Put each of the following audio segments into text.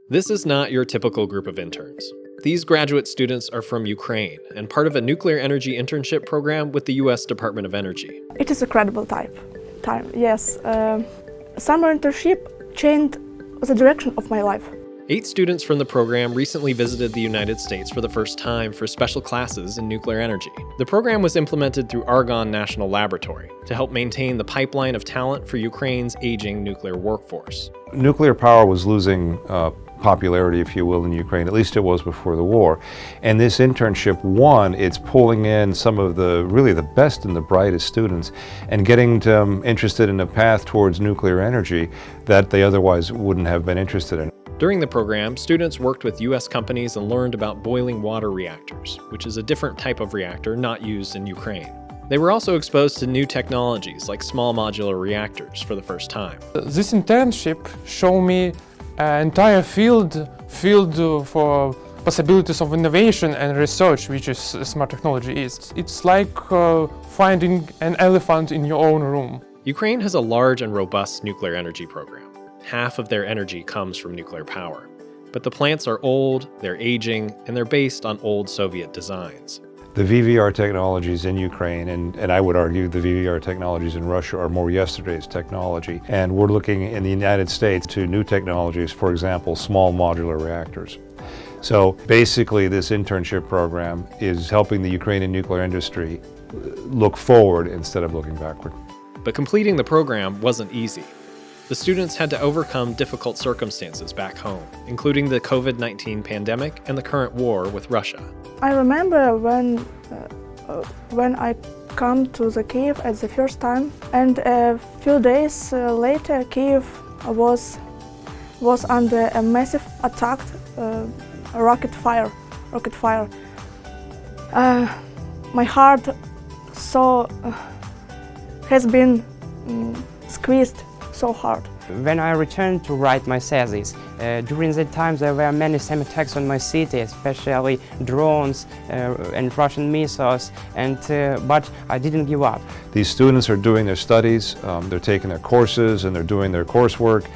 This is not your typical group of interns. These graduate students are from Ukraine and part of a nuclear energy internship program with the U.S. Department of Energy. It is a incredible time, yes. Summer internship changed the direction of my life. 8 students from the program recently visited the United States for the first time for special classes in nuclear energy. The program was implemented through Argonne National Laboratory to help maintain the pipeline of talent for Ukraine's aging nuclear workforce. Nuclear power was losing popularity, if you will, in Ukraine. At least it was before the war. And this internship, it's pulling in some of the best and the brightest students and getting them interested in a path towards nuclear energy that they otherwise wouldn't have been interested in. During the program, students worked with U.S. companies and learned about boiling water reactors, which is a different type of reactor not used in Ukraine. They were also exposed to new technologies like small modular reactors for the first time. This internship showed me an entire field for possibilities of innovation and research, which is smart technology is. It's like finding an elephant in your own room. Ukraine has a large and robust nuclear energy program. Half of their energy comes from nuclear power. But the plants are old, they're aging, and they're based on old Soviet designs. The VVR technologies in Ukraine, and I would argue the VVR technologies in Russia are more yesterday's technology. And we're looking in the United States to new technologies, for example, small modular reactors. So basically this internship program is helping the Ukrainian nuclear industry look forward instead of looking backward. But completing the program wasn't easy. The students had to overcome difficult circumstances back home, including the COVID-19 pandemic and the current war with Russia. I remember when I come to the Kiev at the first time, and a few days later, Kiev was under a massive attack, rocket fire. My heart has been squeezed so hard. When I returned to write my thesis, during that time there were many same attacks on my city, especially drones and Russian missiles, but I didn't give up. These students are doing their studies, they're taking their courses, and they're doing their coursework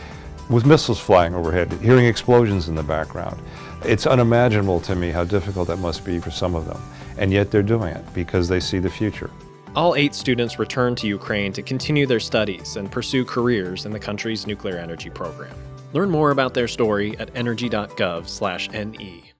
with missiles flying overhead, hearing explosions in the background. It's unimaginable to me how difficult that must be for some of them, and yet they're doing it because they see the future. All 8 students returned to Ukraine to continue their studies and pursue careers in the country's nuclear energy program. Learn more about their story at energy.gov/NE.